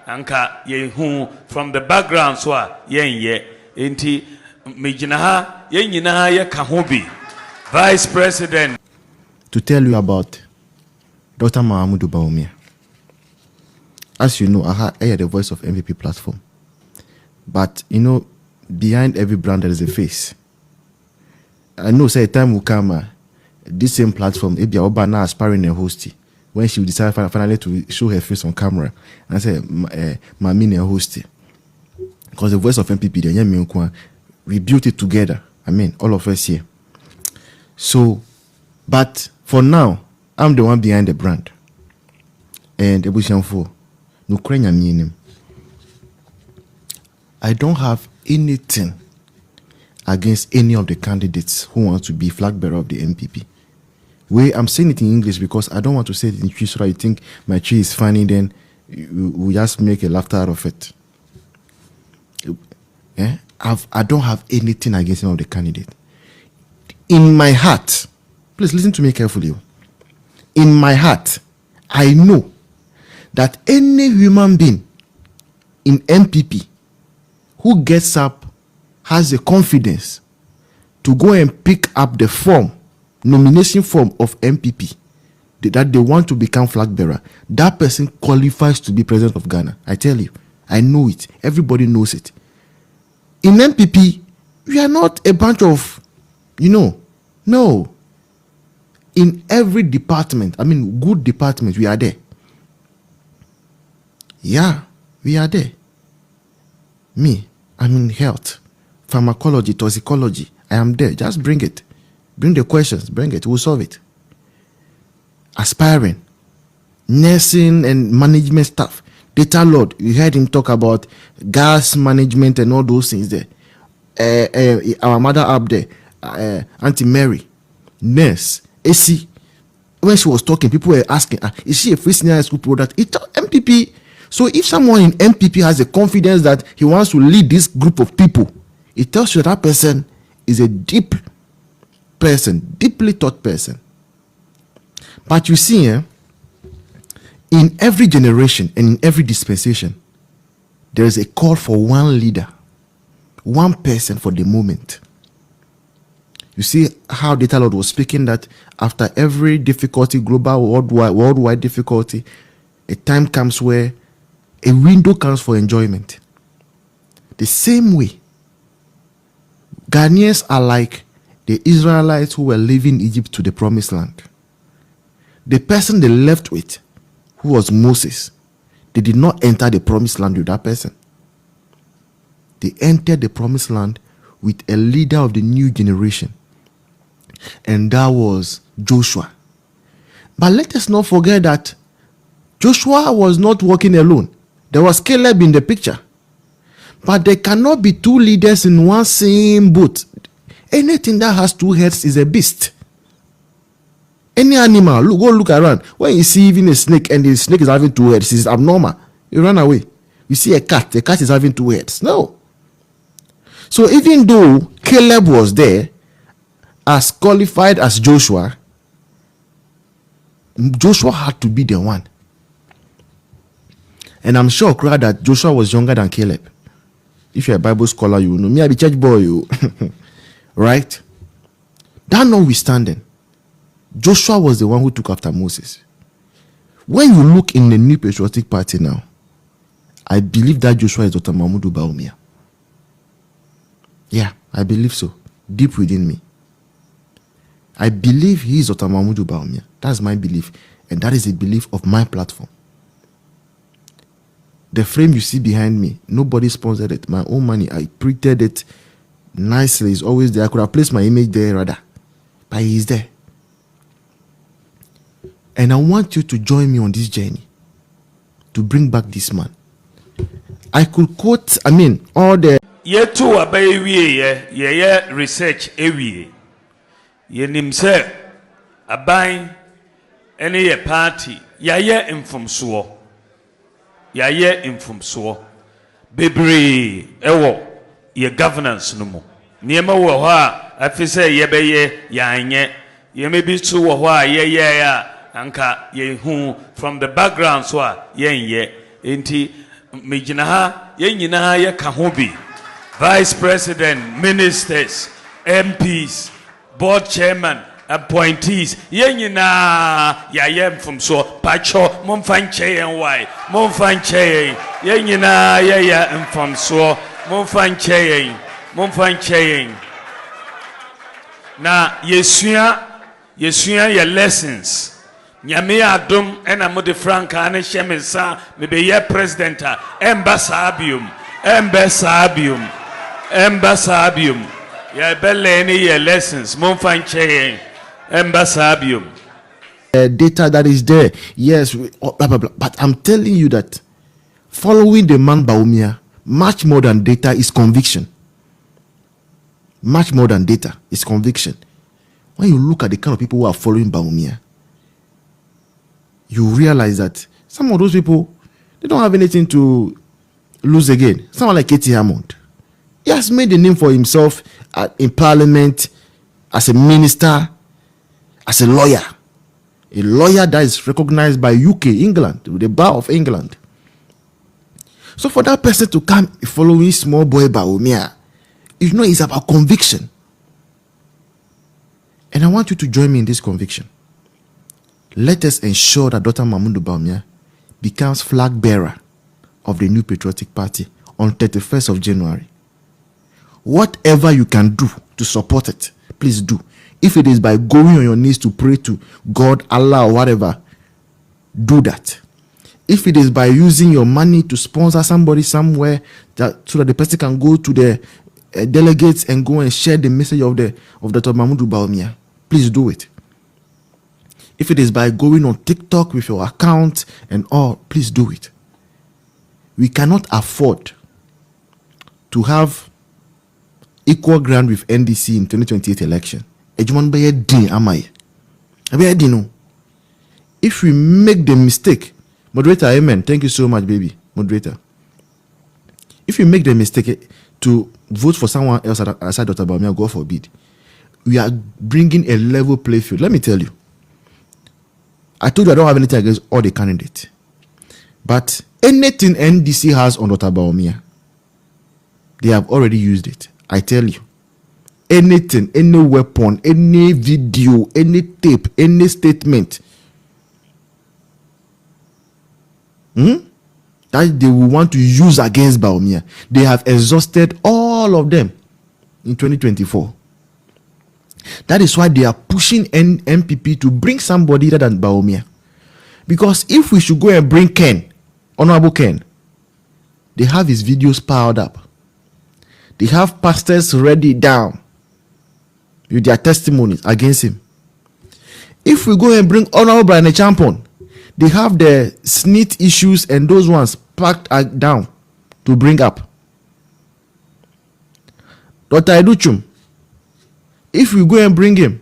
anka ye hu from the background so a ye enti mejina ha ye nyina ye ka ho bi Vice President to tell you about Dr. Mahamudu Bawumia. As you know, I hear the voice of NPP platform. But, you know, behind every brand there is a face. I know, say, a time will come, this same platform, Ebia Obana aspiring a hostie, when she will decide finally to show her face on camera and say, Mamine a hostie. Because the voice of NPP, we built it together. I mean, all of us here. So, but for now, I'm the one behind the brand. And Ebushanfo, I don't have anything against any of the candidates who want to be flag bearer of the NPP. I'm saying it in English because I don't want to say it in Twi so that you think my tree is funny, then we just make a laughter out of it. I don't have anything against any of the candidates. In my heart, please listen to me carefully. In my heart, I know that any human being in NPP who gets up, has the confidence to go and pick up the nomination form of NPP, that they want to become flag bearer, that person qualifies to be president of Ghana. I tell you, I know it. Everybody knows it. In NPP, we are not a bunch of, no. In every department, good department, we are there. Yeah, we are there. Me, I'm in health, pharmacology, toxicology. I am there. Just bring it. Bring the questions. Bring it. We'll solve it. Aspiring, nursing and management staff. Data Lord, you heard him talk about gas management and all those things there. Our mother up there, Auntie Mary, nurse, AC. When she was talking, people were asking, is she a free senior high school product? It's MPP. So if someone in MPP has the confidence that he wants to lead this group of people, it tells you that person is a deep person, deeply thought person. But you see, in every generation and in every dispensation, there is a call for one leader, one person for the moment. You see how Data Lord was speaking that after every difficulty, global, worldwide difficulty, a time comes where a window comes for enjoyment. The same way, Ghanaians are like the Israelites who were leaving Egypt to the promised land. The person they left with, who was Moses, they did not enter the promised land with that person. They entered the promised land with a leader of the new generation. And that was Joshua. But let us not forget that Joshua was not walking alone. There was Caleb in the picture. But there cannot be two leaders in one same boat. Anything that has two heads is a beast. Any animal, go look around. When you see even a snake and the snake is having two heads, it's abnormal. You run away. You see a cat, the cat is having two heads. No. So even though Caleb was there, as qualified as Joshua, Joshua had to be the one. And I'm sure that Joshua was younger than Caleb. If you're a Bible scholar, you know. Me, I be church boy, you. Right? That notwithstanding, Joshua was the one who took after Moses. When you look in the New Patriotic Party now, I believe that Joshua is Dr. Mahamudu Bawumia. Yeah, I believe so. Deep within me. I believe he is Dr. Mahamudu Bawumia. That's my belief. And that is the belief of my platform. The frame you see behind me, nobody sponsored it. My own money. I printed it nicely. It's always there. I could have placed my image there rather. But he's there. And I want you to join me on this journey to bring back this man. I could quote, all the... Yetu abayewie ye research ewie. Ye nimse aban ene ye party ye mfomso. Ye mfomso. Bebre ewo ye governance no mo. Niema wo ho a afise ye beye yanye. Ye mebi so wo ho a ye ya anka ye hu from the background so a ye enti megyina ha yɛn nyinaa yɛka ho bi vice president ministers MPs board chairman appointees yɛn nyinaa yɛayɛ mfomsoɔ pacho momfa nkyɛ yɛn wae momfa nkyɛ yɛn nyinaa yɛyɛ mfomsoɔ momfa nkyɛ yɛn na yɛsua yɛ lessons nyame adom ɛna mode franka ne hyɛ me nsa mebɛyɛ president a ɛmba saa biom yɛbɛlɛ ne yɛ lessons momfa nkyɛ yɛn ɛmba saa biom. Data that is there, yes, blah, blah, blah. But I'm telling you that following the man Bawumia, much more than data is conviction. Much more than data is conviction. When you look at the kind of people who are following Bawumia, you realize that some of those people, they don't have anything to lose again. Someone like Katie Hammond, he has made a name for himself in parliament, as a minister, as a lawyer that is recognized by UK, England, the Bar of England. So for that person to come following small boy Bawumia, it's about conviction. And I want you to join me in this conviction. Let us ensure that Dr. Mahamudu Bawumia becomes flag bearer of the New Patriotic Party on 31st of January. Whatever you can do to support it, please do. If it is by going on your knees to pray to God, Allah, or whatever, do that. If it is by using your money to sponsor somebody somewhere so that the person can go to the delegates and go and share the message of Dr. Mahamudu Bawumia, please do it. If it is by going on TikTok with your account and all, please do it. We cannot afford to have equal ground with NDC in 2028 election. If we make the mistake, moderator, amen. Thank you so much, baby. Moderator. If we make the mistake to vote for someone else aside Dr. Bawumia, God forbid, we are bringing a level play field. Let me tell you. I told you I don't have anything against all the candidates. But anything NDC has on Dr. Bawumia, they have already used it. I tell you. Anything, any weapon, any video, any tape, any statement that they will want to use against Bawumia, they have exhausted all of them in 2024. That is why they are pushing NPP to bring somebody other than Bawumia. Because if we should go and bring Ken, Honorable Ken, they have his videos piled up. They have pastors ready down with their testimonies against him. If we go and bring Honorable Brian Champon, they have the SNIT issues and those ones packed down to bring up. Dr. Educhum, if we go and bring him,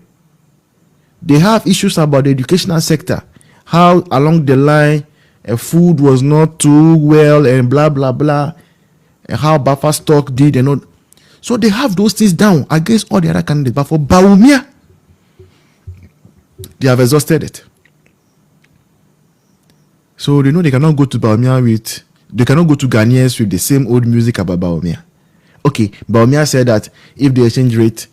they have issues about the educational sector, how along the line food was not too well and blah blah blah, and how buffer stock did and all. So they have those things down against all the other candidates. But for Bawumia, they have exhausted it. So they know they cannot go to Ghanaians with the same old music about Bawumia. Okay, Bawumia said that if the exchange rate,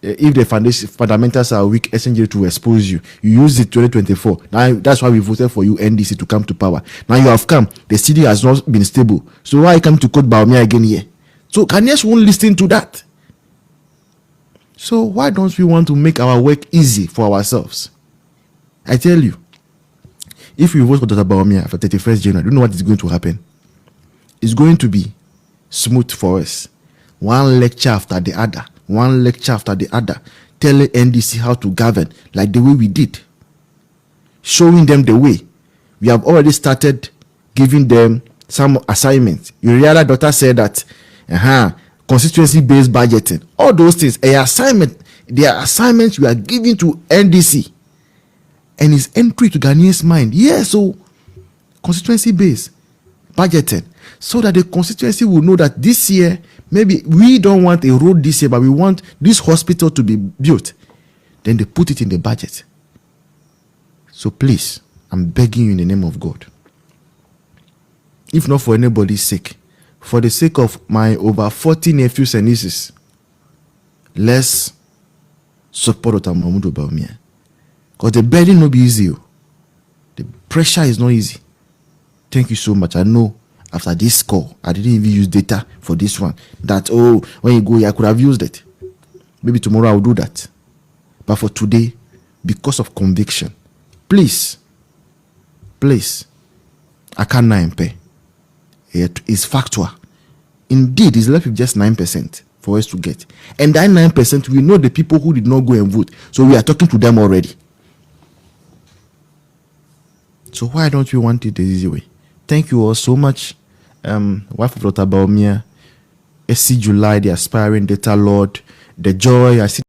if the fundamentals are weak, exchange rate will expose you. You use it 2024. Now that's why we voted for you, NDC, to come to power. Now you have come. The city has not been stable. So why come to quote Bawumia again here? So Ghanaians won't listen to that. So why don't we want to make our work easy for ourselves? I tell you, if we vote for Dr. Bawumia for 31st January, you know what is going to happen? It's going to be smooth for us. One lecture after the other, telling NDC how to govern like the way we did. Showing them the way. We have already started giving them some assignments. Uriala daughter said that constituency-based budgeting, all those things, they are assignments we are giving to NDC. And his entry to Ghanaians' mind, so constituency-based budgeting, so that the constituency will know that this year, maybe we don't want a road this year, but we want this hospital to be built. Then they put it in the budget. So please, I'm begging you in the name of God. if not for anybody's sake, for the sake of my over 40 nephews and nieces, let's support Dr. Mahmoud Bawumia. Because the burden will be easy. The pressure is not easy. Thank you so much. I know after this call, I didn't even use data for this one. That, when you go, I could have used it. Maybe tomorrow I'll do that. But for today, because of conviction, please, I can't 9 It is factual. Indeed, it's left with just 9% for us to get. And that 9%, we know the people who did not go and vote. So we are talking to them already. So why don't we want it the easy way? Thank you all so much. Wife of Dr. Bawumia, SC July, the aspiring data lord, the joy. I see